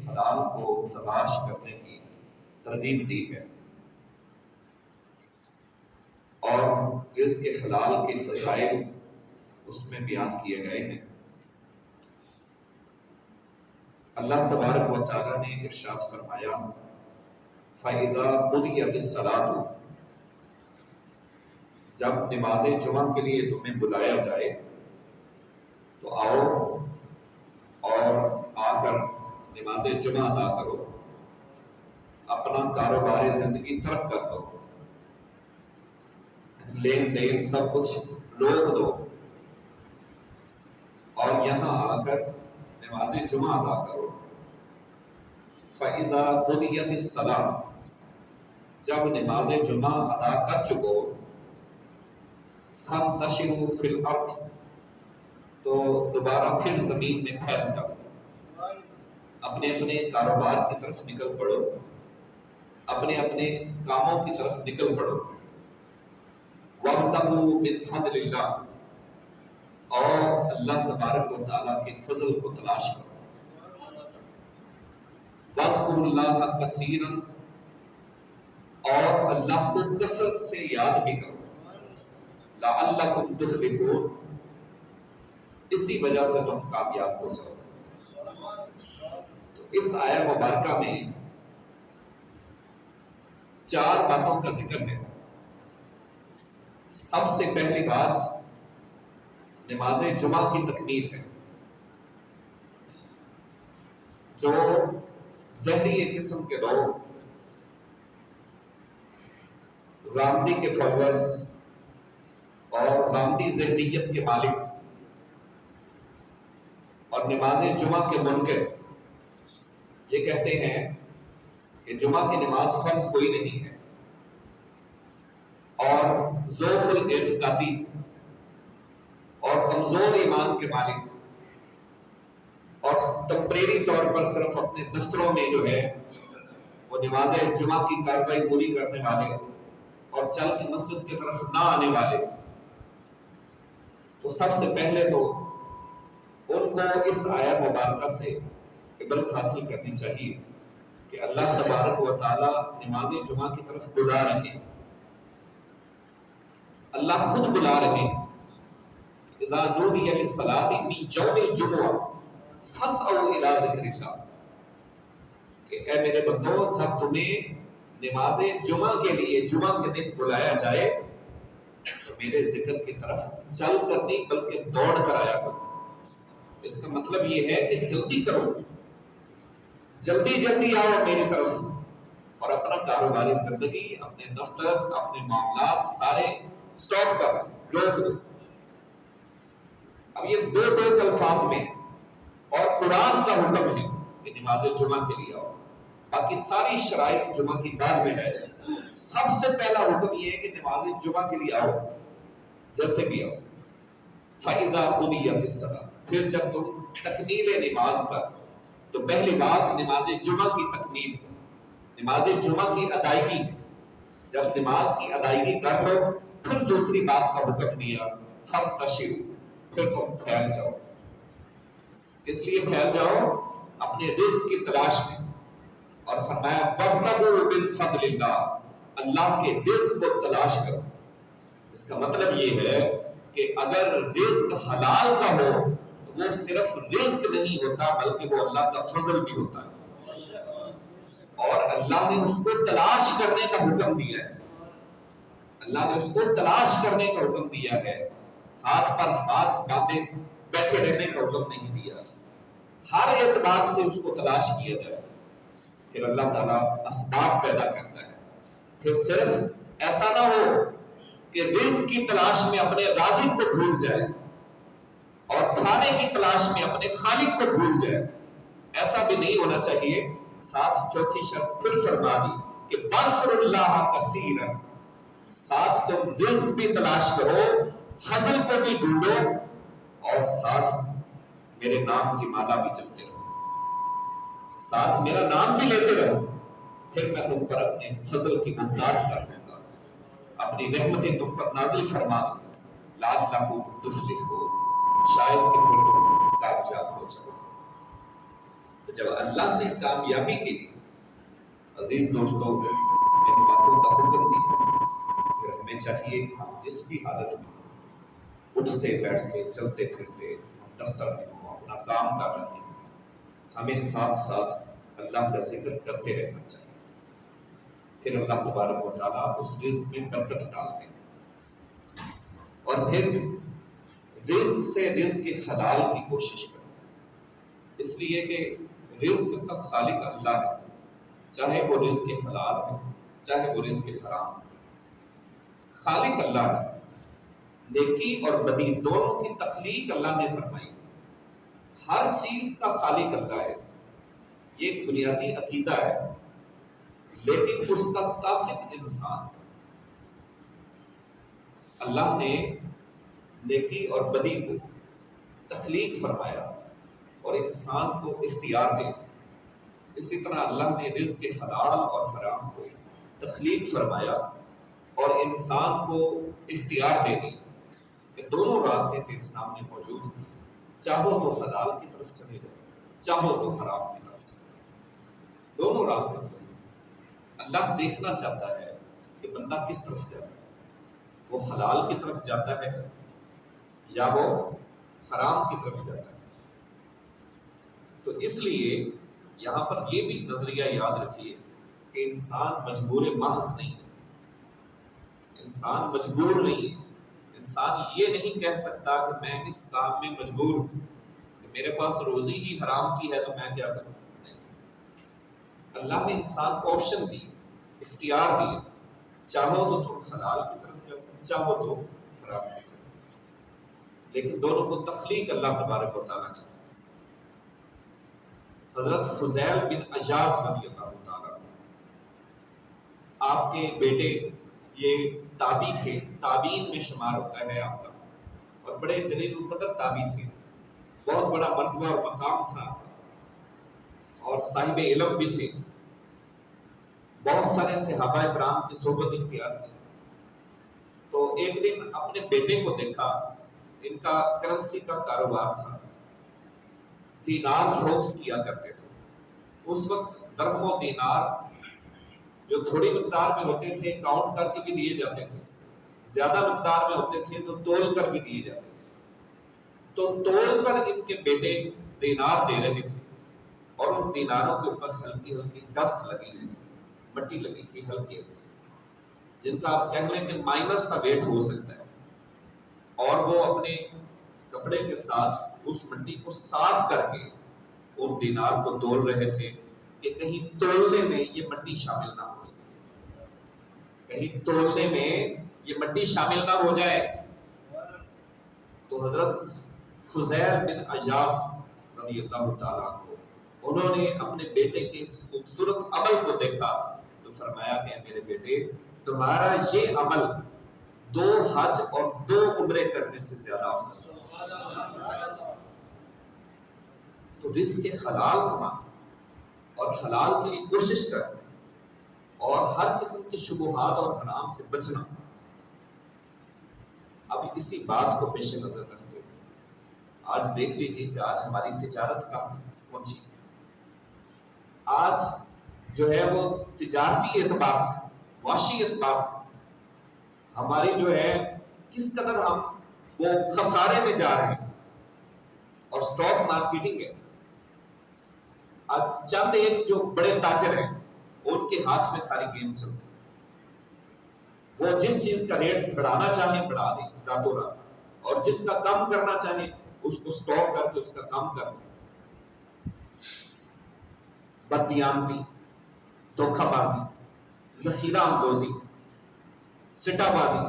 حلال کو تلاش کرنے کی ترغیب دی ہے اور رزق حلال کے فضائل اس میں بیان کیے گئے ہیں۔ اللہ تبارک و تعالیٰ نے ارشاد فرمایا فَإِذَا قُضِيَتِ الصَّلَاةُ، جب نماز جمعہ کے لیے تمہیں بلایا جائے تو آؤ اور آ کر نماز جمعہ ادا کرو، اپنا کاروبار زندگی ترک کر دو، لین دین سب کچھ روک دو اور یہاں آ کر نماز جمعہ ادا کرو۔ فَإِذَا قُضِيَتِ الصَّلَاةُ، جب نماز جمعہ ادا کر چکو، فَانتَشِرُوا فِي الْأَرْضِ، تو دوبارہ پھر زمین میں پھیل جاؤ، اپنے اپنے کاروبار کی طرف نکل پڑو، اپنے اپنے کاموں کی طرف نکل پڑو۔ وَابْتَغُوا مِنْ فَضْلِ اللَّهِ، اور اللہ تبارک و تعالیٰ کے فضل کو تلاش کرو۔ وَاذْكُرُوا اللَّهَ كَثِيرًا، اور اللہ کو کثرت سے یاد بھی کرو۔ لَعَلَّكُمْ تُفْلِحُونَ، اسی وجہ سے تم کامیاب ہو جاؤ۔ تو اس آیہ مبارکہ میں 4 باتوں کا ذکر ہے۔ سب سے پہلی بات نماز جمعہ کی تکمیل ہے۔ جو دہری قسم کے لوگ، رامدی کے فالوورز اور رامدی ذہنیت کے مالک اور نماز جمعہ کے منکر یہ کہتے ہیں کہ جمعہ کی نماز فرض کوئی نہیں ہے، اور ضعف الاعتقادی اور کمزور ایمان کے مالک اور ٹمپریری طور پر صرف اپنے دفتروں میں جو ہے وہ نماز جمعہ کی کارروائی پوری کرنے والے اور چل کے مسجد کی طرف نہ آنے والے، تو سب سے پہلے تو ان کو اس آیہ مبارکہ سے عبرت حاصل کرنی چاہیے کہ اللہ تبارک و تعالی نماز جمعہ کی طرف بلا رہے ہیں، اللہ خود بلا رہے ہیں۔ اذا نودی للصلاۃ من یوم الجمعہ فاسعوا الی ذکر اللہ، کہ اے میرے بندو جب تمہیں نماز جمعہ کے لیے جمعہ کے دن بلایا جائے تو میرے ذکر کی طرف چل کر نہیں بلکہ دوڑ کر آیا کرو۔ اس کا مطلب یہ ہے کہ جلدی کرو، جلدی جلدی آؤ میری طرف، اور اپنا کاروباری زندگی، اپنے دفتر، اپنے معاملات سارے سٹاپ کر روک دو۔ اب یہ دو الفاظ میں اور قرآن کا حکم ہے کہ نماز جمعہ کے لیے آؤ، باقی ساری شرائط جمعہ کی بعد میں ہے۔ سب سے پہلا حکم یہ ہے کہ نماز جمعہ کے لیے آؤ، جیسے بھی آؤ۔ فَإِذَا قُضِيَتِ الصَّلَاةُ، پھر جب تم تکمیل نماز پر، تو پہلی بات نماز جمعہ کی تکمیل، نماز جمعہ کی ادائیگی۔ جب نماز کی ادائیگی کر لو پھر دوسری بات کا حکم دیا فَانتَشِرُوا، پھر تم پھیل جاؤ۔ اس لیے پھیل جاؤ اپنے رزق کی تلاش میں، اور فرمایا وَابْتَغُوا مِن فَضْلِ اللَّهِ، اللہ کے رزق کو تلاش کرو۔ اس کا مطلب یہ ہے کہ اگر رزق حلال کا ہو تو وہ صرف رزق نہیں ہوتا بلکہ وہ اللہ کا فضل بھی ہوتا ہے، اور اللہ نے اس کو تلاش کرنے کا حکم دیا ہے۔ اللہ نے اس کو تلاش کرنے کا حکم دیا ہے، ہاتھ پر ہاتھ باندھے بیٹھے رہنے کا حکم نہیں دیا۔ ہر اعتبار سے اس کو تلاش کیا جائے، پھر اللہ تعالیٰ اسباب پیدا کرتا ہے۔ پھر صرف ایسا نہ ہو کہ رزق کی تلاش میں اپنے رازق کو بھول جائے اور کھانے کی تلاش میں اپنے خالق کو بھول جائے، ایسا بھی نہیں ہونا چاہیے۔ ساتھ چوتھی شرط پھر فرما دی کہ وَاذْكُرُوا اللَّهَ كَثِيرًا، ساتھ تم رزق بھی تلاش کرو، فضل کو بھی ڈھونڈو، اور ساتھ میرے نام کی مالا بھی جپتے رہو، ساتھ میرا نام بھی لیتے رہو، پھر میں تم پر اپنے فضل کی محتاج کر دوں گا، اپنی رحمتیں تم پر نازل فرما دوں گا۔ لَعَلَّكُمْ تُفْلِحُونَ، شاید کہ پھر تم کامیاب ہو جاؤ۔ تو جب اللہ نے کامیابی کے لیے عزیز دوستوں ان باتوں کا حکم دیا، پھر ہمیں چاہیے کہ ہم جس بھی حالت میں اٹھتے بیٹھتے چلتے پھرتے دفتر میں ہوں اپنا کام کر رہے ہیں، ہمیں ساتھ ساتھ اللہ کا ذکر کرتے رہنا چاہیے۔ پھر اللہ تبارک و تعالیٰ اس رزق میں برکت ڈالتے ہیں، اور پھر رزق سے رزق حلال کی کوشش کرتے ہیں، اس لیے کہ رزق کا خالق اللہ ہے، چاہے وہ رزق حلال ہے چاہے وہ رزق حرام ہے، خالق اللہ ہے۔ نیکی اور بدی دونوں کی تخلیق اللہ نے فرمائی، ہر چیز کا خالق اللہ ہے، یہ ایک بنیادی عقیدہ ہے، لیکن اس کا قاصد انسان۔ اللہ نے نیکی اور بدی کو تخلیق فرمایا اور انسان کو اختیار دے، اسی طرح اللہ نے رزق حلال اور حرام کو تخلیق فرمایا اور انسان کو اختیار دے دی کہ دونوں راستے تیرے سامنے موجود ہیں، چاہو تو حلال کی طرف چلے جاؤ، چاہو تو حرام کی طرف چلے جاؤ، دونوں راستے پر۔ اللہ دیکھنا چاہتا ہے کہ بندہ کس طرف جاتا ہے، وہ حلال کی طرف جاتا ہے یا وہ حرام کی طرف جاتا ہے۔ تو اس لیے یہاں پر یہ بھی نظریہ یاد رکھیے کہ انسان مجبور محض نہیں ہے، انسان مجبور نہیں ہے، انسان یہ نہیں کہہ سکتا کہ میں اس کام میں مجبور ہوں، کہ میرے پاس روزی ہی حرام کی ہے تو میں کیا کروں۔ نہیں، اللہ نے انسان کو آپشن دی، اختیار دیا، چاہو تو تم حلال کی طرف جاؤ، چاہو تو حرام کی طرف، لیکن دونوں کو تخلیق اللہ تبارک و تعالیٰ نے۔ حضرت فضیل بن عیاض رضی اللہ تعالیٰ آپ کے بیٹے، یہ تابعی تھے، تابعین میں شمار ہوتا ہے آپ کا، اور بڑے جلیل القدر تابعی تھے، بہت بڑا مرتبہ اور مقام تھا، اور صاحب علم بھی تھے، بہت سارے صحابہ کرام کی صحبت اختیار کی۔ تو ایک دن اپنے بیٹے کو دیکھا، ان کا کرنسی کا کاروبار تھا، دینار فروخت کیا کرتے تھے۔ اس وقت درہم و دینار جو تھوڑی مقدار میں ہوتے تھے کاؤنٹ کر کے بھی دیے جاتے تھے، زیادہ مقدار میں ہوتے تھے تو تول کر بھی دیے جاتے تھے۔ تو تول کر ان کے بیٹے دینار دے رہے تھے، اور ان دیناروں کے اوپر ہلکی ہلکی ڈسٹ لگی ہوئی تھی، مٹی لگی تھی ہلکی ہلکی، جن کا آپ کہہ لیں کہ مائنر سا ویٹ ہو سکتا ہے، اور وہ اپنے کپڑے کے ساتھ اس مٹی کو صاف کر کے ان دینار کو تول رہے تھے کہ کہیں تولنے میں یہ مٹی شامل نہ ہو جائے، کہیں تولنے میں یہ مٹی شامل نہ ہو جائے۔ تو حضرت فضیل بن عیاض رضی اللہ تعالیٰ عنہ، انہوں نے اپنے بیٹے کے اس خوبصورت عمل کو دیکھا تو فرمایا کہ میرے بیٹے، تمہارا یہ عمل 2 حج اور 2 عمرے کرنے سے زیادہ افضل ہے۔ تو رزق حلال کمانا اور حلال کے لیے کوشش کرنا، اور ہر قسم کی شبہات اور حرام سے بچنا۔ اب اسی بات کو پیش نظر رکھتے ہوئے آج دیکھ لیجیے کہ آج ہماری تجارت کہاں پہنچی۔ آج جو ہے وہ تجارتی اعتبار سے، معاشی اعتبار سے ہماری جو ہے کس قدر ہم وہ خسارے میں جا رہے ہیں، اور سٹاک مارکیٹنگ ہے۔ آج چند ایک جو بڑے تاجر ہیں ان کے ہاتھ میں ساری گیم چلتی ہے، وہ جس چیز کا ریٹ بڑھانا چاہیں بڑھا دیں راتوں رات، اور جس کا کم کرنا چاہیں اس کو سٹاک کر کے اس کا کم کر دیں۔ بددیانتی، دھوکہ بازی، ذخیرہ اندوزی، سٹا بازی،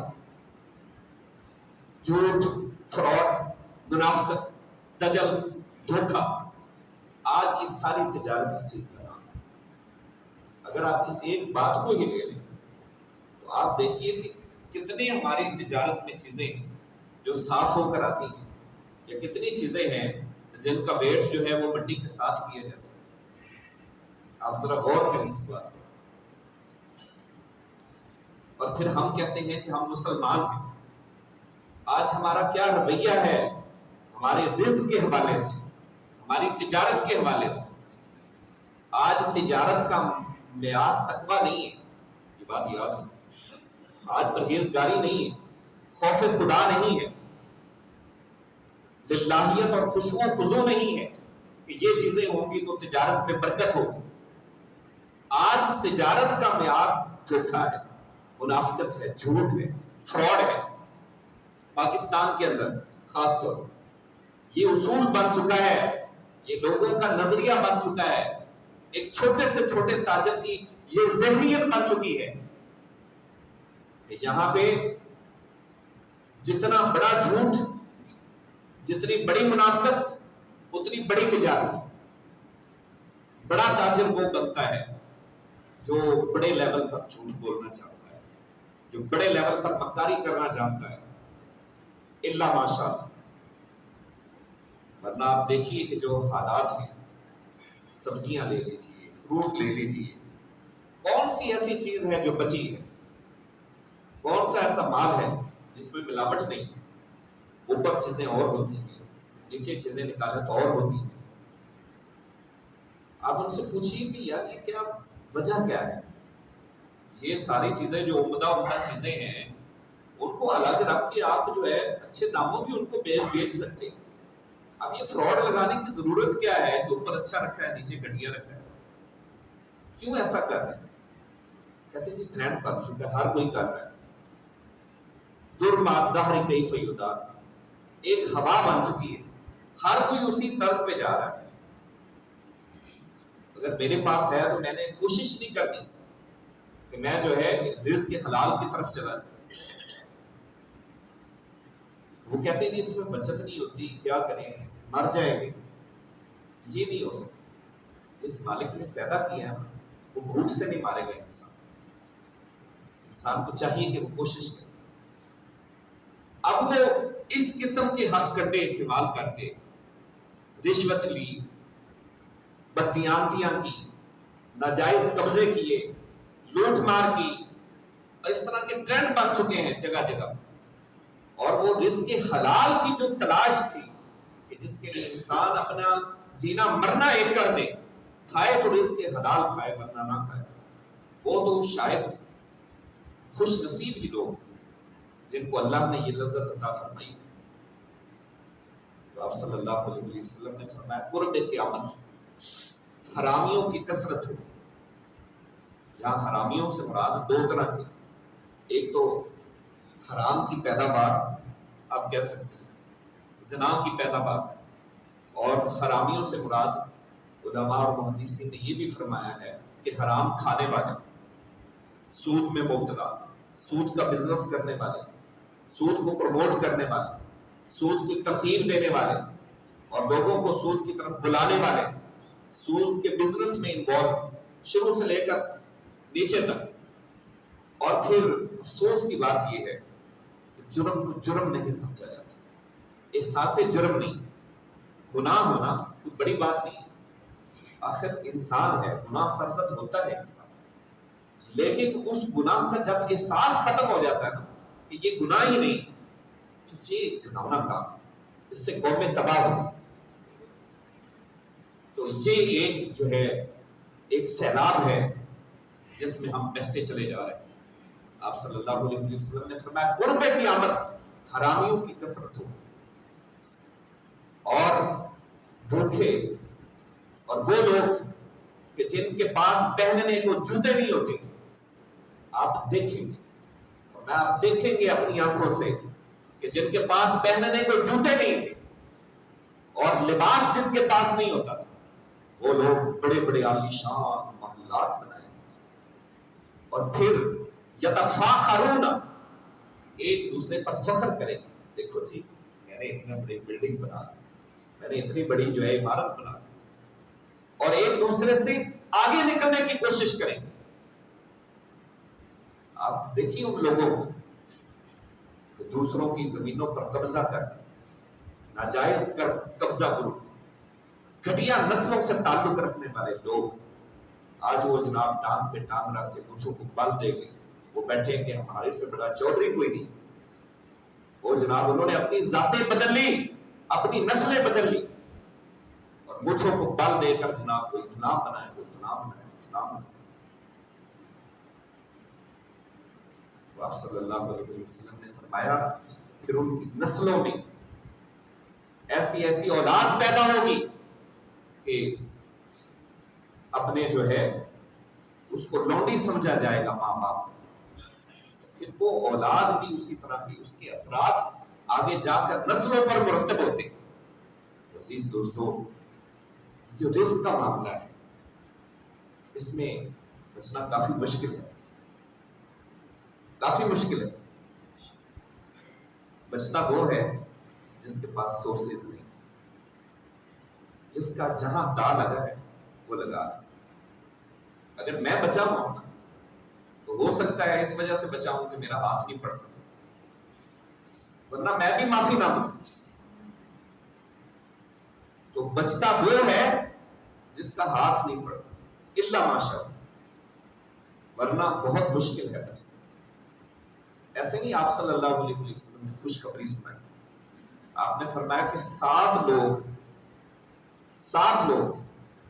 جھوٹ، فراڈ، منافقت، دجل، دھوکہ، آج اس ساری تجارت اس چیز کا نام ہے۔ اگر آپ اس ایک بات کو ہی لے لیں تو آپ دیکھیے کہ کتنے ہماری تجارت میں چیزیں ہیں جو صاف ہو کر آتی ہیں، یا کتنی چیزیں ہیں جن کا ویٹ جو ہے وہ مٹی کے ساتھ کیا جاتا ہے۔ آپ ذرا غور کریں اس بات پر۔ اور پھر ہم کہتے ہیں کہ ہم مسلمان ہیں۔ آج ہمارا کیا رویہ ہے ہمارے رزق کے حوالے سے، ہماری تجارت کے حوالے سے؟ آج تجارت کا معیار تقویٰ نہیں ہے، یہ بات یاد رکھو، آج پرہیزگاری نہیں ہے، خوف خدا نہیں ہے، للہیت اور خشوع و خضوع نہیں ہے کہ یہ چیزیں ہوں گی تو تجارت میں برکت ہوگی۔ آج تجارت کا معیار دھوکا ہے، منافقت ہے، جھوٹ ہے، فراڈ ہے۔ پاکستان کے اندر خاص طور پر یہ اصول بن چکا ہے، یہ لوگوں کا نظریہ بن چکا ہے، ایک چھوٹے سے چھوٹے تاجر کی یہ ذہنیت بن چکی ہے کہ یہاں پہ جتنا بڑا جھوٹ، جتنی بڑی منافقت، اتنی بڑی تجارت۔ بڑا تاجر وہ بنتا ہے جو بڑے لیول پر جھوٹ بولنا چاہتا ہے، جو بڑے لیول پر مکاری کرنا چاہتا ہے، الا ماشاء اللہ۔ ورنہ آپ دیکھیے کہ جو حالات ہیں، سبزیاں لے لیجیے، فروٹ لے لیجیے، کون سی ایسی چیز ہے جو بچی ہے؟ کون سا ایسا مال ہے جس میں ملاوٹ نہیں ہے؟ اوپر چیزیں اور ہوتی ہیں، نیچے چیزیں نکالیں تو اور ہوتی ہیں۔ آپ ان سے پوچھیے کہ یار یہ کیا وجہ کیا ہے؟ یہ ساری چیزیں جو عمدہ چیزیں ہیں ان کو الگ رکھ کے آپ جو ہے اچھے داموں بھی ان کو بیچ سکتے ہیں۔ اب یہ فراڈ لگانے کی ضرورت کیا ہے کہ اوپر اچھا رکھا ہے نیچے گھٹیا رکھا ہے؟ کیوں ایسا کر رہے ہیں؟ کہتے ہیں کہ ٹرینڈ بن چکا ہے، ہر کوئی کر رہا ہے۔ درماد دہر کیف یدار، ایک ہوا بن چکی ہے، ہر کوئی اسی طرز پہ جا رہا ہے۔ اگر میرے پاس ہے تو میں نے کوشش نہیں کرنی کہ میں جو ہے رزق کے حلال کی طرف چلا جاؤں۔ وہ کہتے ہیں کہ اس میں بچت نہیں ہوتی، کیا کریں، مر جائیں گے۔ یہ نہیں ہو سکتا، اس مالک نے پیدا کیا ہے، وہ بھوک سے نہیں مارے گا انسان۔ انسان کو چاہیے کہ وہ کوشش کرے۔ اب وہ اس قسم کے ہتھ کنڈے استعمال کر کے رشوت لی، بددیانتیاں کی، ناجائز قبضے کیے، لوٹ مار کی، اور اس طرح کے ٹرینڈ بن چکے ہیں جگہ جگہ۔ اور وہ رزق حلال کی جو تلاش تھی کہ جس کے لیے انسان اپنا جینا مرنا ایک کر دے، کھائے تو رزق حلال کھائے ورنہ نہ کھائے، وہ تو شاید خوش نصیب ہی لوگ جن کو اللہ نے یہ لذت عطا فرمائی۔ تو آپ صلی اللہ علیہ وسلم نے فرمایا قرب قیامت حرامیوں کی کثرت ہو۔ یہاں حرامیوں سے مراد دو طرح کی، ایک تو حرام کی پیداوار آپ کہہ سکتے ہیں، زنا کی پیداوار، اور حرامیوں سے مراد علماء اور محدثین نے یہ بھی فرمایا ہے کہ حرام کھانے والے، سود میں مبتلا، سود کا بزنس کرنے والے، سود کو پروموٹ کرنے والے، سود کو ترغیب دینے والے اور لوگوں کو سود کی طرف بلانے والے، سود کے بزنس میں انوالو شروع سے لے کر نیچے تک۔ اور پھر افسوس کی بات یہ ہے کہ جرم کو جرم نہیں سمجھا جاتا، احساس جرم نہیں۔ گناہ ہونا کوئی بڑی بات نہیں، آخر انسان ہے، گناہ سرزد ہوتا ہے انسان، لیکن اس گناہ کا جب احساس ختم ہو جاتا ہے نا کہ یہ گناہ ہی نہیں تو یہ گناہنا کام، اس سے قومیں تباہ ہوتی۔ تو یہ ایک جو ہے ایک سیلاب ہے جس میں ہم بہتے چلے جا رہے ہیں۔ آپ صلی اللہ علیہ وسلم نے فرمایا قرب قیامت حرامیوں کی کثرت ہو، اور بھوکے اور وہ لوگ کہ جن کے پاس پہننے کو جوتے نہیں ہوتے، آپ دیکھیں گے، اور آپ دیکھیں گے اپنی آنکھوں سے کہ جن کے پاس پہننے کو جوتے نہیں تھے اور لباس جن کے پاس نہیں ہوتا تھا، وہ لوگ بڑے بڑے عالی شان محلات بنائے اور پھر یتفاخرون ایک دوسرے پر فخر کریں، دیکھو جی میں نے اتنا بڑی بلڈنگ بنا دی، میں نے اتنی بڑی جو ہے عمارت بنا دی، اور ایک دوسرے سے آگے نکلنے کی کوشش کریں۔ آپ دیکھیے ان لوگوں کو کہ دوسروں کی زمینوں پر قبضہ کر، ناجائز قبضہ کرو، گھٹیا نسلوں سے تعلق رکھنے والے لوگ آج وہ جناب ٹانگ پہ ٹانگ رکھ کے مجھوں کو بل دے گئے، وہ بیٹھے کہ ہمارے سے بڑا چودھری کوئی نہیں۔ وہ جناب انہوں نے اپنی ذاتیں بدل لی، اپنی نسلیں بدل لی، اور مجھوں کو بل دے کر جناب کو اتنا بنائے، نام ہے نام ہے۔ تو آپ صلی اللہ علیہ وسلم نے فرمایا پھر ان کی نسلوں میں ایسی ایسی اولاد پیدا ہوگی کہ اپنے جو ہے اس کو لونڈی سمجھا جائے گا ماں باپ، پھر وہ اولاد بھی اسی طرح کی، اس کے اثرات آگے جا کر نسلوں پر مرتب ہوتے ہیں۔ عزیز دوستو، جو رزق کا معاملہ ہے اس میں بچنا کافی مشکل ہے، کافی مشکل ہے۔ بچنا وہ ہے جس کے پاس سورسز نہیں، جس کا جہاں دا لگا ہے وہ لگا ہے۔ اگر میں بچا ہوں نا تو ہو سکتا ہے اس وجہ سے بچاؤں کہ میرا ہاتھ نہیں پڑتا، ورنہ میں بھی معافی نہ دوں۔ تو بچتا وہ ہے جس کا ہاتھ نہیں پڑتا، الا ماشاء اللہ، ورنہ بہت مشکل ہے بچنا۔ ایسے نہیں آپ صلی اللہ علیہ وسلم نے خوشخبری سنائی، آپ نے فرمایا کہ 7 لوگ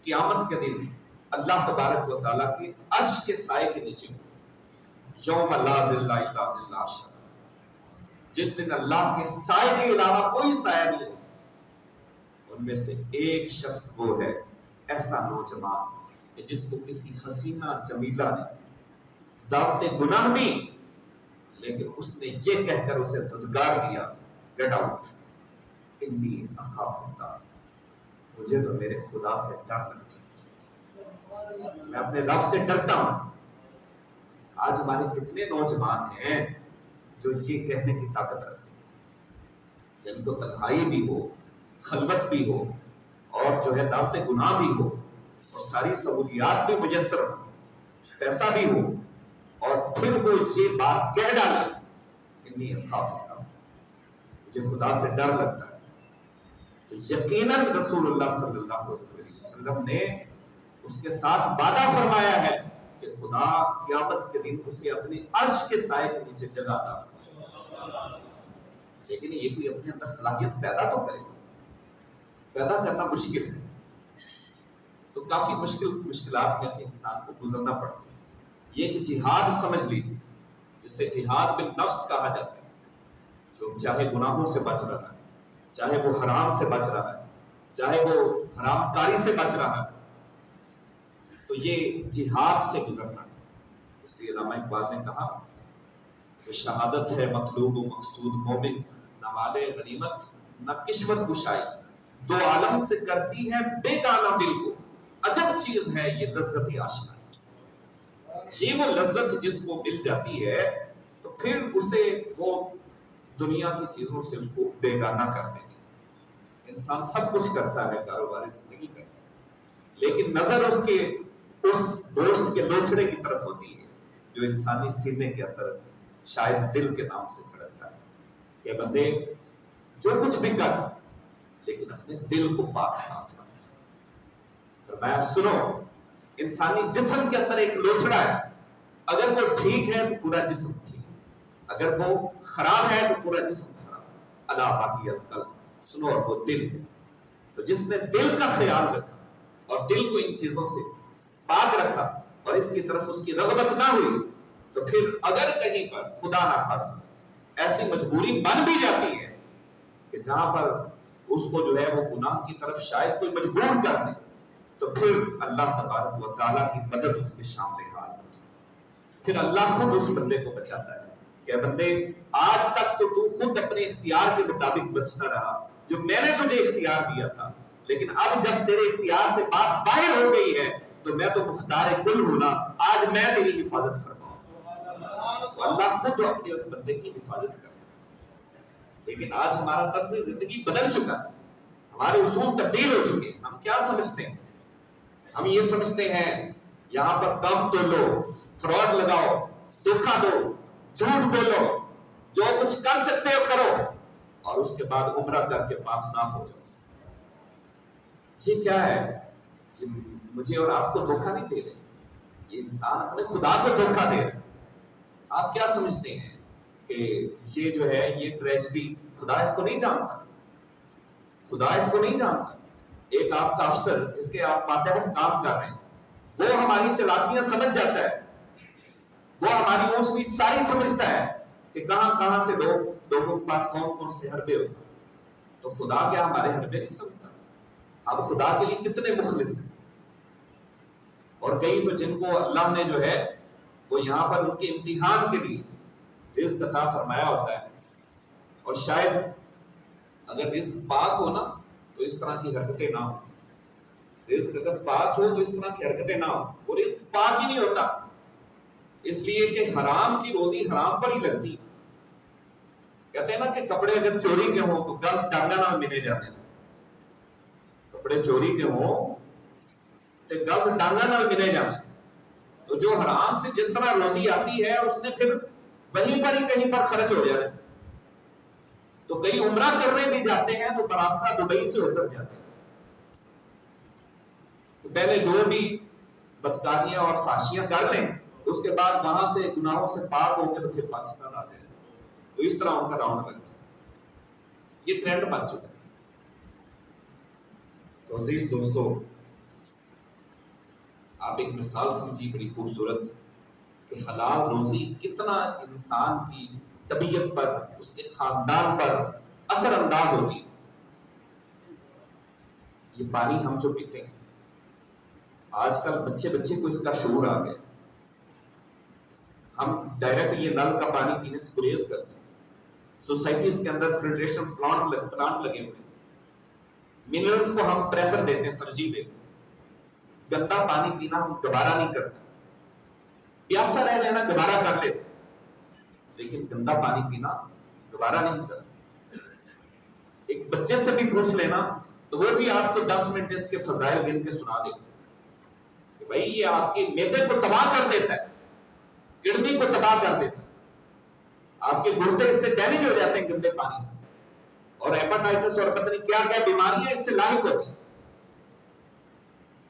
قیامت کے دن اللہ تبارک و تعالیٰ کے عرش کے سائے کے نیچے یوم لا ظل الا ظل عرش، جس دن اللہ کے سائے کے علاوہ کوئی سایہ نہیں ہے۔ ان میں سے ایک شخص وہ ہے ایسا نوجوان جس کو کسی حسینہ جمیلہ نے دعوت گناہ دی، لیکن اس نے یہ کہہ کر اسے دھتکار دیا، گیٹ آؤٹ، انی اخاف اللہ، مجھے تو میرے خدا سے ڈر لگتا ہے، میں اپنے رب سے ڈرتا ہوں۔ آج ہمارے کتنے نوجوان ہیں جو یہ کہنے کی طاقت رکھتے ہیں، جن کو تنہائی بھی ہو، خلوت بھی ہو، اور جو ہے دعوت گناہ بھی ہو، اور ساری سہولیات بھی میسر ہو، پیسہ بھی ہو، اور پھر وہ یہ بات کہہ ڈالے انی اخاف اللہ، مجھے خدا سے ڈر لگتا ہے۔ تو یقیناً رسول اللہ صلی اللہ علیہ وسلم نے اس کے ساتھ وعدہ فرمایا ہے کہ خدا قیامت کے دن اسے اپنے عرش کے سائے کے نیچے جگاتا ہے۔ لیکن یہ کوئی اپنے اندر صلاحیت پیدا تو کرے، پیدا کرنا مشکل ہے، تو کافی مشکلات میں سے انسان کو گزرنا پڑتا ہے۔ یہ کہ جہاد سمجھ لیجیے، جسے جہاد بالنفس کہا جاتا ہے، جو چاہے گناہوں سے بچ رہا ہے، چاہے وہ حرام سے بچ رہا ہے، چاہے وہ حرام کاری سے بچ رہا ہے، تو یہ جہاد سے گزرنا ہے۔ اس لیے علامہ اقبال نے کہا کہ شہادت ہے مطلوب و مقصود مومن، نہ مال غنیمت نہ کشمت گشائی، 2 عالم سے کرتی ہے بیگانہ دل کو، عجب چیز ہے یہ لذت آشنا۔ یہ وہ لذت جس کو مل جاتی ہے تو پھر اسے وہ دنیا کی چیزوں سے اس کو بیگانہ کر دیتی ہے۔ انسان سب کچھ کرتا ہے، کاروباری زندگی کرتا ہے، لیکن نظر اس کے اس گوشت کے لوتھڑے کی طرف ہوتی ہے جو انسانی سینے کے اندر شاید دل کے نام سے دھڑکتا ہے کہ بندے جو کچھ بھی کر لیکن اپنے دل کو پاک صاف رکھ۔ فرمایا سنو، انسانی جسم کے اندر ایک لوتھڑا ہے، اگر وہ ٹھیک ہے تو پورا جسم ٹھیک، اگر وہ خراب ہے تو پورا جسم خراب۔ الا وہی القلب، سنو، اور وہ دل ہے۔ تو جس نے دل کا خیال رکھا اور دل کو ان چیزوں سے پاک رکھا اور اس کی طرف اس کی رغبت نہ ہوئی، تو پھر اگر کہیں پر خدا نہ خواستہ ایسی مجبوری بن بھی جاتی ہے کہ جہاں پر اس کو جو ہے وہ گناہ کی طرف شاید کوئی مجبور کر دے، تو پھر اللہ تبارک و تعالیٰ کی مدد اس کے سامنے حال ہوتی ہے۔ پھر اللہ خود اس بندے کو بچاتا ہے کہ بندے آج تک تو خود اپنے اختیار کے مطابق بچتا رہا، جو میں نے تجھے اختیار دیا تھا، لیکن اب جب تیرے اختیار سے بات باہر ہو گئی ہے تو میں تو مختار کل ہوں نا، آج میں تیری حفاظت فرماؤں۔ تو اللہ خود اپنے اس بندے کی حفاظت کرتا ہے۔ لیکن آج ہمارا طرز زندگی بدل چکا ہے، ہمارے اصول تبدیل ہو چکے ہیں۔ ہم کیا سمجھتے ہیں؟ ہم یہ سمجھتے ہیں یہاں پر کم تو لو، فراڈ لگاؤ، دھوکہ دو، جھوٹ بولو، جو کچھ کر سکتے ہو کرو، اور اس کے بعد عمرہ کر کے پاک صاف ہو جاؤ۔ یہ کیا ہے؟ یہ مجھے اور آپ کو دھوکہ نہیں دے رہے، یہ انسان اپنے خدا کو دھوکہ دے رہے۔ آپ کیا سمجھتے ہیں کہ یہ جو ہے یہ ٹریجڈی خدا اس کو نہیں جانتا؟ خدا اس کو نہیں جانتا۔ ایک آپ کا افسر جس کے آپ ماتحت کام کر رہے ہیں، وہ ہماری چلاکیاں سمجھ جاتا ہے، وہ ہماری اونچ نیچ ساری سمجھتا ہے کہ کہاں کہاں سے لوگوں کے پاس کون کون سے حربے ہوتے ہیں۔ تو خدا کیا ہمارے حربے نہیں سمجھتا؟ اب خدا کے لیے کتنے مخلص ہیں، اور کئی تو جن کو اللہ نے جو ہے وہ یہاں پر ان کے امتحان کے لیے رزق عطا فرمایا ہوتا ہے، اور شاید اگر رزق پاک ہو نا تو اس طرح کی حرکتیں نہ ہو، رزق اگر پاک ہو تو اس طرح کی حرکتیں نہ ہو، وہ رزق پاک ہی نہیں ہوتا، اس لیے کہ حرام کی روزی حرام پر ہی لگتی۔ کہتے ہیں نا کہ کپڑے اگر چوری کے ہوں تو گز ڈانگا نہ ملے جاتے ہیں، کپڑے چوری کے ہوں تو گز ڈانگا نہ ملے جاتے ہیں۔ تو جو حرام سے جس طرح روزی آتی ہے اس نے پھر وہیں پر ہی کہیں پر خرچ ہو جانا۔ تو کئی عمرہ کرنے بھی جاتے ہیں تو براستہ دبئی سے ہو کر جاتے ہیں، تو پہلے جو بھی بدکاریاں اور فحشیاں کر لیں، اس کے بعد وہاں سے گناہوں سے پاک ہو کے تو پھر پاکستان آ جائیں، تو اس طرح ان کا راؤنڈ لگتا ہے، یہ ٹرینڈ بن چکا ہے۔ تو عزیز دوستو، آپ ایک مثال سمجھیے بڑی خوبصورت کہ حلال روزی کتنا انسان کی طبیعت پر، اس کے خاندان پر اثر انداز ہوتی ہے۔ یہ پانی ہم جو پیتے ہیں، آج کل بچے کو اس کا شعور آ گیا، ہم ڈائریکٹ یہ نل کا پانی پینے سے گریز کرتے ہیں، سوسائٹیز کے اندر فلٹریشن پلانٹ لگے ہوئے ہیں، منرلز کو ہم پریفر دیتے ہیں، ترجیح دیتے ہیں، گندا پانی پینا ہم دوبارہ نہیں کرتے، پیاسا رہ لینا دوبارہ کر لیتے، لیکن گندا پانی پینا دوبارہ نہیں کرتے۔ ایک بچے سے بھی پوچھ لینا تو وہ بھی آپ کو 10 منٹ اس کے فضائل گن کے سنا دے کہ بھائی یہ آپ کے معدے کو تباہ کر دیتا ہے، کڈنی کو تباہ کر دیتا ہے، آپ کے گردے اس سے ڈیمیج ہو جاتے ہیں گندے پانی سے، اور ہیپاٹائٹس اور پتہ نہیں کیا کیا بیماریاں اس سے لاحق ہوتی ہیں۔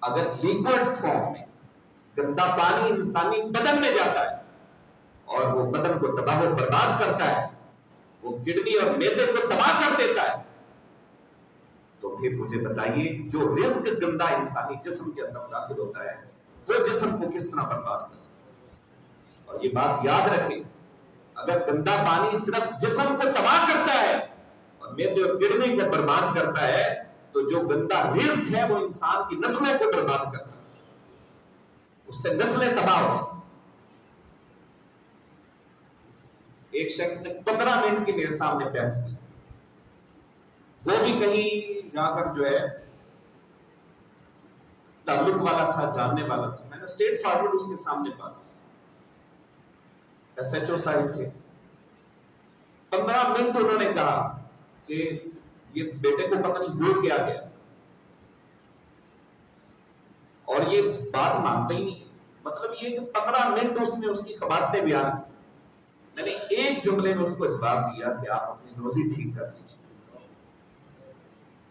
اگر لیکوڈ فارم میں گندا پانی انسانی بدن میں جاتا ہے اور وہ بدن کو تباہ و برباد کرتا ہے، وہ کڈنی اور معدے کو تباہ کر دیتا ہے، تو پھر مجھے بتائیے جو رزق گندا انسانی جسم کے اندر داخل ہوتا ہے وہ جسم کو کس طرح برباد کرتا ہے۔ اور یہ بات یاد رکھیں، اگر گندا پانی صرف جسم کو تباہ کرتا ہے اور معدے اور کڈنی کو برباد کرتا ہے، تو جو گندا رزق ہے وہ انسان کی نسلوں کو برباد کرتا ہے، اس سے نسلیں تباہ ہوتی۔ ایک شخص نے 15 منٹ کی میرے سامنے بحث کی، وہ بھی کہیں جا کر جو ہے تعلق والا تھا، جاننے والا تھا، میں نے اسٹیٹ فارورڈ اس کے سامنے بات کی، ایس ایچ او صاحب تھے، 15 منٹ انہوں نے کہا کہ یہ بیٹے کو پتہ نہیں ہو کیا گیا، اور یہ بات مانتا ہی نہیں، مطلب یہ کہ 15 منٹ اس نے اس کی خباستیں بیان کی، میں نے ایک جملے میں اس کو جواب دیا کہ آپ اپنی روزی ٹھیک کر لیجیے۔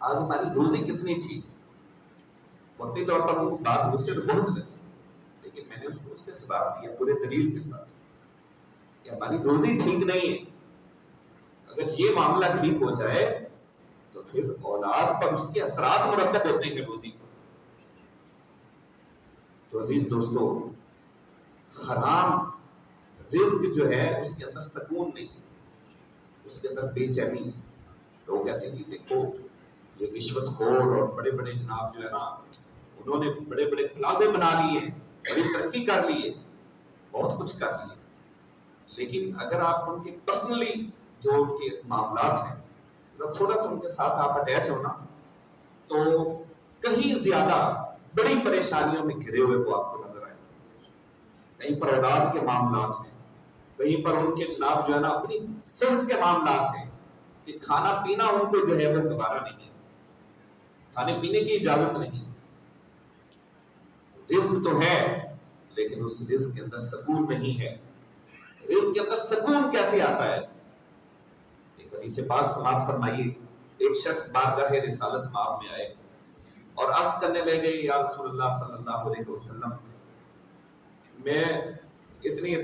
آج ہماری روزی کتنی ٹھیک ہے، وقتی طور پر ان کو بات غصے تو بہت لگی، لیکن میں نے اس کو اس کا جواب دیا پورے دلیل کے ساتھ کہ ہماری روزی ٹھیک نہیں ہے، اگر یہ معاملہ ٹھیک ہو جائے تو پھر اولاد پر اس کے اثرات مرتب ہوتے ہیں روزی پر۔ تو عزیز دوستو، حرام رزق جو ہے اس کے اندر سکون نہیں، اس کے اندر بے چینی ہے۔ لوگ کہتے ہیں کہ دیکھو یہ رشوت خور اور بڑے بڑے جناب جو ہے نا، انہوں نے بڑے بڑے پلازے بنا لیے، بڑی ترقی کر لی ہے، بہت کچھ کر لیے، لیکن اگر آپ ان کی پرسنلی جو ان کے معاملات ہیں، اگر تھوڑا سا ان کے ساتھ آپ اٹیچ ہونا تو کہیں زیادہ بڑی پریشانیوں میں گھرے ہوئے وہ آپ کو نظر آئے۔ کہیں پر اولاد کے معاملات ہیں، کہیں پر ان کے جناب جو ہے نا اپنی صحت کے معاملات ہیں کہ کھانا پینا ان کو جو ہے وہ دوبارہ نہیں ہے، کھانے پینے کی اجازت نہیں، رزق تو ہے لیکن اس رزق کے اندر سکون نہیں ہے۔ رزق کے اندر سکون کیسے آتا ہے؟ ایک حدیث پاک سماعت فرمائیے، ایک شخص بارگاہ رسالت مآب میں آئے اور عرض کرنے لگے، یا رسول اللہ صلی اللہ علیہ وسلم، میں اتنی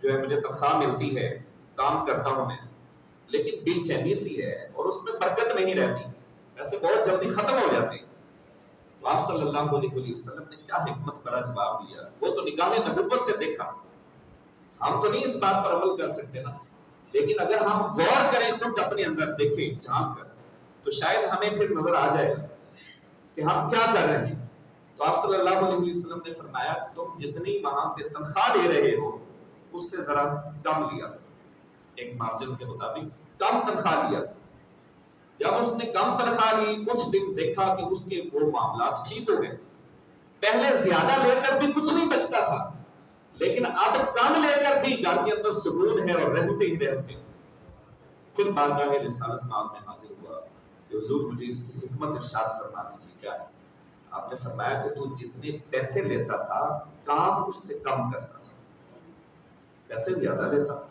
جو ہے مجھے تنخواہ ملتی ہے، کام کرتا ہوں میں، لیکن بے چینی سی ہے اور اس میں برکت نہیں رہتی، ایسے بہت جلدی ختم ہو جاتے ہیں۔ آپ صلی اللہ علیہ وسلم نے کیا حکمت بڑا جواب دیا. وہ تو نگاہ نبوت سے دیکھا, ہم تو نہیں اس بات پر عمل کر سکتے نا, لیکن اگر ہم غور کریں خود اپنے اندر دیکھیں جھانک کر, تو شاید ہمیں پھر نظر آ جائے کہ ہم کیا کر رہے ہیں. تو آپ صلی اللہ علیہ وسلم نے فرمایا تم جتنی وہاں پہ تنخواہ لے رہے ہو اس سے ذرا کم لیا, ایک مارجن کے مطابق کم تنخواہ لیا. جب اس نے کم تنخواہ لی, کچھ دن دیکھا کہ اس کے وہ معاملات ٹھیک ہو گئے. پہلے زیادہ لے کر بھی کچھ نہیں بچتا تھا, لیکن اب کم لے کر بھی گھر کے اندر سکون ہے اور رہتے ہی رہتے. پھر بارگاہ رسالت میں آپ نے حاضر ہوا کہ حضور مجھے اس کی حکمت ارشاد فرما دیجیے کیا ہے. آپ نے فرمایا کہ تو جتنے پیسے لیتا تھا کام اس سے کم کرتا تھا. پیسے زیادہ لیتا تھا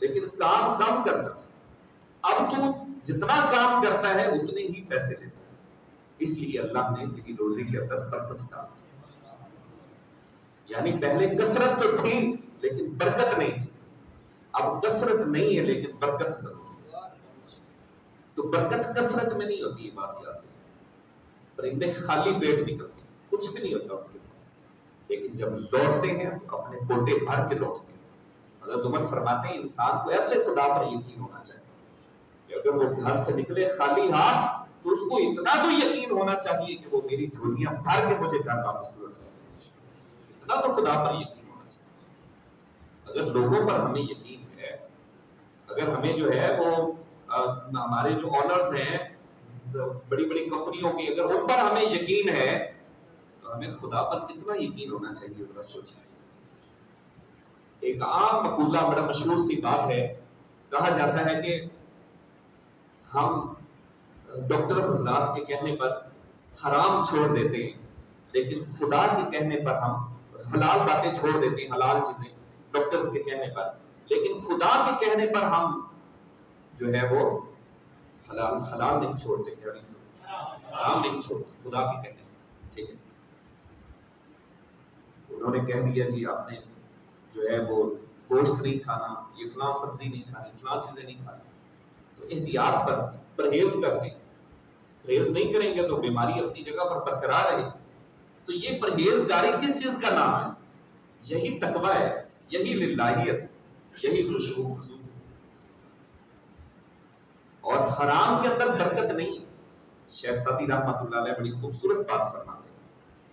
لیکن کام کم کرتا تھا. اب تو جتنا کام کرتا ہے اتنے ہی پیسے لیتا ہے. اس لیے اللہ نے تیری روزی کے اندر برکت ڈالی. یعنی پہلے کثرت تو تھی لیکن برکت نہیں تھی, اب کثرت نہیں ہے لیکن برکت ضرور ہے. تو برکت کثرت میں نہیں ہوتی, یہ بات یاد ہے. پرندے خالی پیٹ نکلتے ہیں, کچھ بھی نہیں ہوتا ان کے پاس, لیکن جب لوٹتے ہیں تو اپنے کوٹے بھر کے لوٹتے ہیں. حضرت عمر فرماتے ہیں انسان کو ایسے خدا پر یقین ہونا چاہیے کہ اگر وہ گھر سے نکلے خالی ہاتھ تو اس کو اتنا تو یقین ہونا چاہیے کہ وہ میری جھولیاں بھر کے مجھے گھر واپس لوٹ جائے. اتنا تو خدا پر یقین ہونا چاہیے. اگر لوگوں پر ہمیں یقین ہے, اگر ہمیں جو ہے وہ ہمارے جو آنرز ہیں بڑی بڑی کمپنیوں کی, اگر ان پر ہمیں یقین ہے تو ہمیں خدا پر کتنا یقین ہونا چاہیے, ذرا سوچیں. ایک عام مقولہ بڑا مشہور سی بات ہے, کہا جاتا ہے کہ ہم ڈاکٹر حضرات کے کہنے پر حرام چھوڑ دیتے ہیں, لیکن خدا کے کہنے پر ہم حلال باتیں چھوڑ دیتے ہیں, حلال چیزیں ڈاکٹرز کے کہنے پر, لیکن خدا کے کہنے پر ہم جو ہے وہ حلال نہیں چھوڑتے, حرام نہیں چھوڑتے خدا کے کہنے پر. ٹھیک ہے, انہوں نے کہہ دیا جی آپ نے جو ہے وہ گوشت نہیں کھانا, یہ فلاں سبزی نہیں کھانی, فلاں چیزیں نہیں کھانی, تو احتیاط پر پرہیز کرتے ہیں. پرہیز نہیں کریں گے تو بیماری اپنی جگہ پر برقرار رہے. تو یہ پرہیزگاری کس چیز کا نام ہے؟ یہی تقوی ہے, یہی للہیت, یہی خشوع خضوع. اور حرام کے اندر برکت نہیں. شیخ سعدی رحمۃ اللہ علیہ بڑی خوبصورت بات فرماتے ہیں.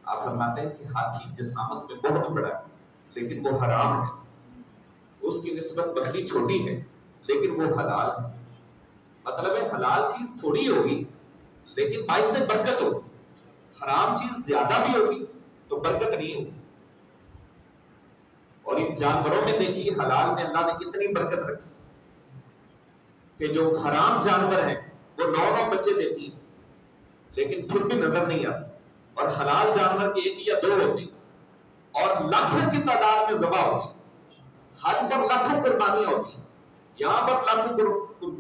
آپ فرماتے ہیں کہ ہاتھی جسامت میں بہت بڑا ہے لیکن وہ حرام ہے, اس کی نسبت بکری چھوٹی ہے لیکن وہ حلال ہے. مطلب ہے حلال چیز تھوڑی ہوگی لیکن باعث برکت ہوگی, حرام چیز زیادہ بھی ہوگی تو برکت نہیں ہوگی. اور ان جانوروں میں دیکھیے حلال میں اللہ نے کتنی برکت رکھی کہ جو حرام جانور ہیں وہ 9 بچے دیتی ہیں لیکن پھر بھی نظر نہیں آتی, اور حلال جانور کے 1 یا 2 ہوتے ہیں اور لاکھوں کی تعداد میں ذبح ہوتی ہیں. حج پر لاکھوں قربانیاں ہوتی ہیں, یہاں پر لاکھوں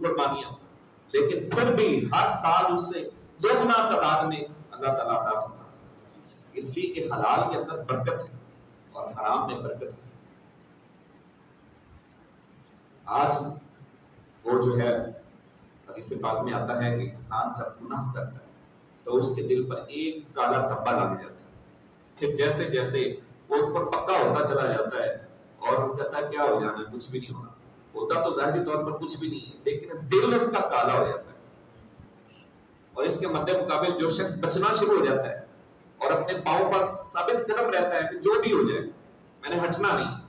قربانیاں ہوتی ہیں, لیکن پھر بھی ہر سال اس سے 2 گنا تعداد میں اللہ تعالیٰ عطا فرماتا ہے. اس لیے کہ حلال کے اندر برکت ہے اور حرام میں برکت ہے. آج وہ جو ہے حدیث پاک میں آتا ہے کہ انسان جب گناہ کرتا ہے تو اس کے دل پر ایک کالا دھبا لگ جاتا ہے, پھر جیسے جیسے وہ اس پر پکا ہوتا چلا جاتا ہے اور وہ کہتا ہے کیا ہو جانا ہے, کچھ بھی نہیں ہونا. ہوتا تو ظاہری طور پر کچھ بھی نہیں ہے لیکن دل اس کا کالا ہو جاتا ہے. اور اس کے مد مقابل جو شخص بچنا شروع ہو جاتا ہے اور اپنے پاؤں پر ثابت قدم رہتا ہے کہ جو بھی ہو جائے میں نے ہٹنا نہیں,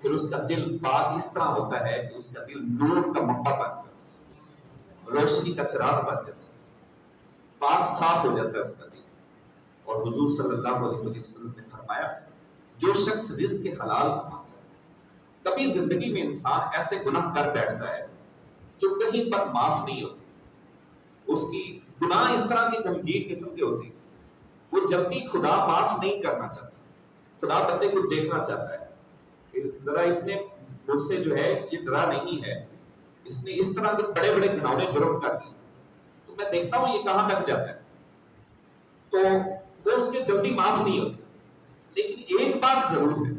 پھر اس کا دل پاک اس طرح ہوتا ہے کہ اس کا دل نور کا منبع بن جاتا ہے, روشنی کا چراغ بن جاتا ہے, پاک صاف ہو جاتا ہے اس کا دل. اور حضور صلی اللہ علیہ وسلم نے فرمایا جو شخص رزق حلال کماتا ہے, کبھی زندگی میں انسان ایسے گناہ کر بیٹھتا ہے جو کہیں پر معاف نہیں ہوتے. اس کی گناہ اس طرح کی گمبھیر قسم کے ہوتے ہیں, وہ جلدی خدا معاف نہیں کرنا چاہتا. خدا بندے کو دیکھنا چاہتا ہے کہ ذرا اس نے مجھ سے جو ہے یہ ڈرا نہیں ہے, اس نے اس طرح کے بڑے بڑے گناہوں جرم کر دیے, تو میں دیکھتا ہوں یہ کہاں تک جاتا ہے. تو وہ اس کے جلدی معاف نہیں ہوتے. لیکن ایک بات ضرور ہے,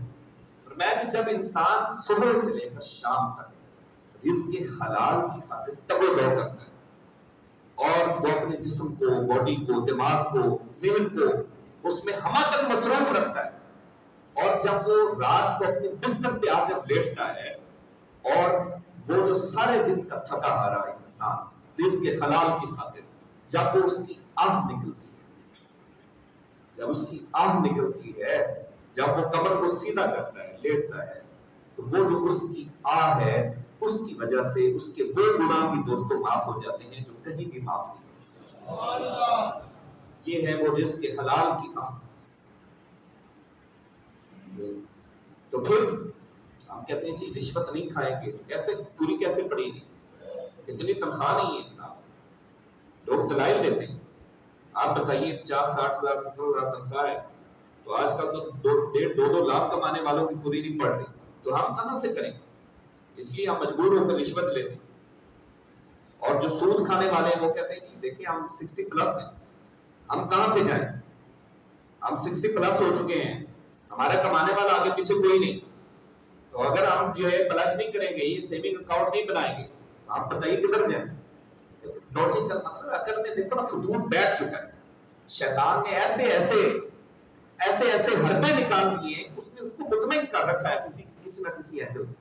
فرمایا کہ جب انسان صبح سے لے کر شام تک رزق حلال کی خاطر تگ و دو کرتا ہے اور وہ اپنے جسم کو، باڈی کو، دماغ کو، ذہن کو اس میں ہمہ تک مصروف رکھتا ہے. اور جب وہ رات کو اپنے بستر پہ آ کر لیٹتا ہے اور وہ جو سارے دن کا تھکا ہارا انسان رزق کے حلال کی خاطر جب وہ اس کی آہ نکلتی ہے، جب اس کی آہ نکلتی ہے، جب وہ کمر کو سیدھا کرتا ہے، لیٹتا ہے، تو وہ جو اس کی آہ ہے اس کی وجہ سے اس کے وہ گناہ بھی دوستوں معاف ہو جاتے ہیں جو کہیں بھی معاف نہیں ہوتے. یہ ہے وہ رزق کے حلال کی آہ. تو پھر ہم کہتے ہیں جی رشوت نہیں کھائیں گے تو کیسے پوری کیسے پڑے گی؟ اتنی تنخواہ نہیں ہے جناب. لوگ دلائل دیتے ہیں. آپ بتائیے 50-60 ہزار 70 ہزار تنخواہ ہے تو آج کل تو 1.5-2 لاکھ کمانے والوں کی پوری نہیں پڑ رہی، تو ہم کہاں سے کریں؟ اس لیے ہم مجبور ہو کر رشوت لیتے ہیں. اور جو سود کھانے والے ہیں وہ کہتے ہیں کہ دیکھیں ہم 60+ ہیں، ہم کہاں پہ جائیں؟ ہم 60+ ہو چکے ہیں، ہمارا کمانے والا آگے پیچھے کوئی نہیں. تو اگر ہم جو ہے پلس نہیں کریں گے، یہ سیونگ اکاؤنٹ نہیں بنائیں گے، آپ بتائیے کدھر جائیں؟ لاجک کا مطلب عقل میں دیکھو نا فتور بیٹھ چکا ہے. شیطان نے ایسے حربے نکال دیے، اس نے اس کو مطمئن کر رکھا ہے کسی نہ کسی اینگل سے.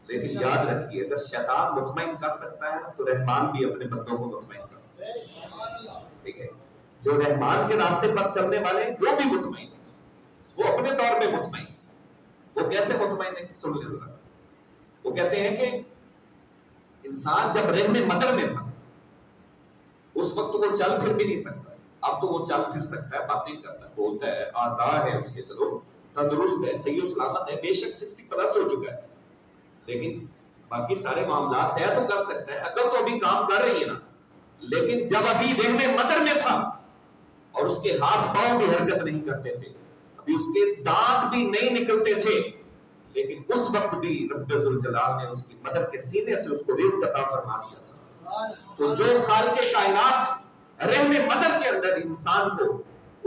لیکن یاد رکھیے اگر شیطان مطمئن کر سکتا ہے تو رحمان بھی اپنے بندوں کو مطمئن کر سکتا ہے. ٹھیک ہے، جو رحمان کے راستے پر چلنے والے ہیں وہ بھی مطمئن ہیں، وہ اپنے طور پہ مطمئن. وہ کیسے مطمئن ہے؟ سن لے ذرا. وہ کہتے ہیں کہ انسان جب رحم مدر میں تھا اس وقت وہ چل پھر بھی نہیں سکتا، اب تو وہ چل پھر سکتا ہے، باتیں کرتا ہے، بولتا ہے، آزار ہے اس کے، چلو تندرست ہے، صحیح و سلامت ہے، بے شک 60+ ہو چکا ہے، لیکن باقی سارے معاملات طے تو کر سکتا ہے. عقل تو ابھی کام کر رہی ہے نا. لیکن جب ابھی رحم مدر میں تھا اور اس کے ہاتھ پاؤں بھی حرکت نہیں کرتے تھے، ابھی اس کے دانت بھی نہیں نکلتے تھے، لیکن اس وقت بھی رب ذوالجلال نے اس کی مدر کے سینے سے اس کو رزق عطا فرما دیا تھا. تو جو خالق کائنات رحم مدر کے اندر انسان کو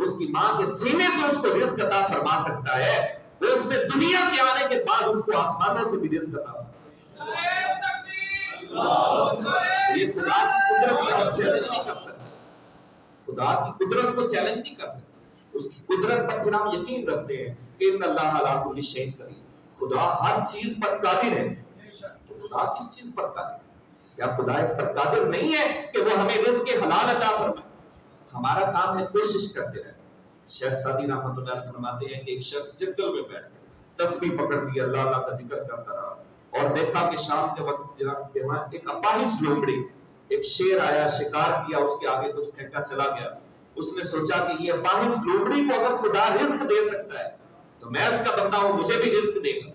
اس کی ماں کے سینے سے اس کو رزق عطا فرما سکتا ہے، وہ اس میں دنیا کے آنے کے بعد اس کو آسمانوں سے بھی رزق عطا فرما سکتا ہے. یہ خدا کی قدرت کو چیلنج نہیں کر سکتا، خدا کی قدرت کو چیلنج نہیں کر سکتا. اس کی قدرت پر پھر ہم یقین رکھتے ہیں کہ ان اللہ علی کل شیء قدیر، خدا ہر چیز پر قادر ہے. تو خدا کس چیز پر قادر ہے؟ یا خدا اس پر قادر نہیں ہے کہ وہ ہمیں رزق حلال عطا فرمائے؟ ہمارا کام ہے کوشش کرتے رہنا. شیخ سعدی رحمۃ اللہ علیہ فرماتے ہیں کہ ایک شخص جنگل میں بیٹھ کر تسبیح پکڑ لی، اللہ اللہ کا ذکر کرتا رہا اور دیکھا کہ شام کے وقت جہاں ایک اپاہج لومڑی، ایک شیر آیا، شکار کیا، اس کے آگے کچھ پھینکا چلا گیا. اس نے سوچا کہ یہ اپاہج لومڑی کو اگر خدا رزق دے سکتا ہے تو میں اس کا بندہ ہوں، مجھے بھی رزق دے گا.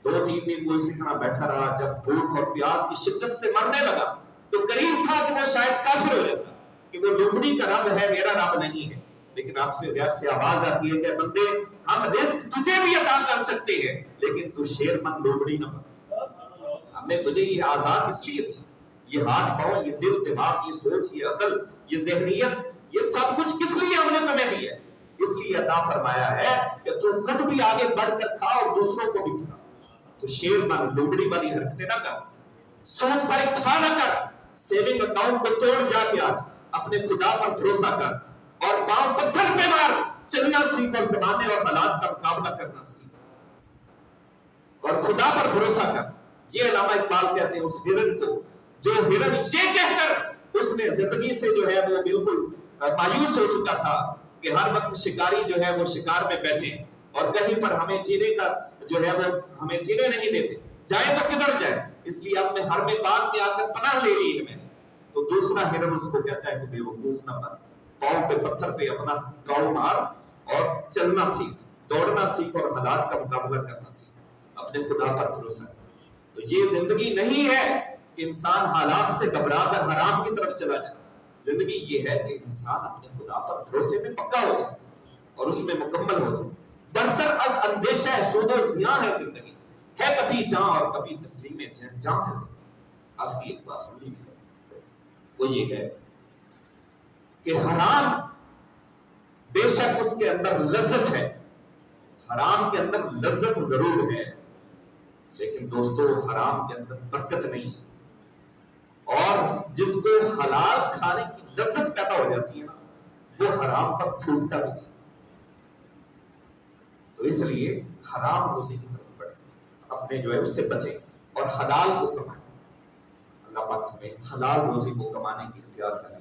2-3 دن وہ اسی طرح بیٹھا رہا. جب بھوک اور پیاس کی شدت سے مرنے لگا تو قریب تھا کہ وہ شاید کافر ہو جاتا کہ وہ لومڑی کا رب ہے، میرا رب نہیں ہے. لیکن آپ سے غیر سے آواز آتی ہے کہ بندے ہم رزق تجھے بھی عطا کر سکتے ہیں لیکن تو شیر من لومڑی نہ بن. ہم نے تجھے یہ آزاد اس لیے دی، یہ ہاتھ پاؤں، یہ دل دماغ، یہ سوچ، یہ عقل، یہ ذہنیت، یہ سب کچھ کس لیے ہم نے تمہیں دی ہے؟ اس لیے عطا فرمایا ہے کہ تو خود بھی آگے بڑھ کر کھا اور دوسروں کو بھی کھلا. تو شیر بن لومڑی والی حرکتیں نہ کر، سود پر اکتفا نہ کر، سیونگ اکاؤنٹ کو توڑ جا کے آج اپنے خدا پر بھروسہ کر اور پاؤں پتھر پہ مار، چلنا سیکھ اور زمانے اور حالات کا مقابلہ کرنا سیکھ اور خدا پر بھروسہ کر. یہ علامہ اقبال کہتے ہیں اس ہرن کو، جو ہرن یہ کہہ کر اس نے زندگی سے جو ہے وہ بالکل مایوس ہو چکا تھا کہ ہر وقت شکاری جو ہے وہ شکار میں بیٹھے اور کہیں پر ہمیں جینے کا جو ہے وہ ہمیں جینے نہیں دیتے، جائیں تو کدھر جائیں، اس لیے اپنے حرم پاک میں آ کر پناہ لے لی ہے میں نے. تو دوسرا ہرن اس کو کہتا ہے کہ بے وقوف نہ بن، پاؤں پہ پتھر پہ اپنا کاؤ مار اور چلنا سیکھ، دوڑنا سیکھ اور حالات کا مقابلہ کرنا سیکھ، اپنے خدا پر بھروسہ کر. تو یہ زندگی نہیں ہے کہ انسان حالات سے گھبرا کر حرام کی طرف چلا جائے. زندگی یہ ہے کہ انسان اپنے خدا پر بھروسے میں پکا ہو جائے اور اس میں مکمل ہو جائے. برتر از اندیشہ سود و زیاں ہے زندگی، ہے کبھی جاں اور کبھی تسلیم جاں ہے زندگی. آخری ایک بات سن لیجیے، وہ یہ ہے کہ حرام بے شک اس کے اندر لذت ہے، حرام کے اندر لذت ضرور ہے، لیکن دوستو حرام کے اندر برکت نہیں. اور جس کو حلال کھانے کی لذت پیدا ہو جاتی ہے نا وہ حرام پر تھوکتا بھی نہیں. تو اس لیے حرام روزی کی طرف بڑھے, اپنے جو ہے اس سے بچیں اور حلال کو کمائیں. اللہ پاک ہمیں حلال روزی کو کمانے کی اختیار کرے.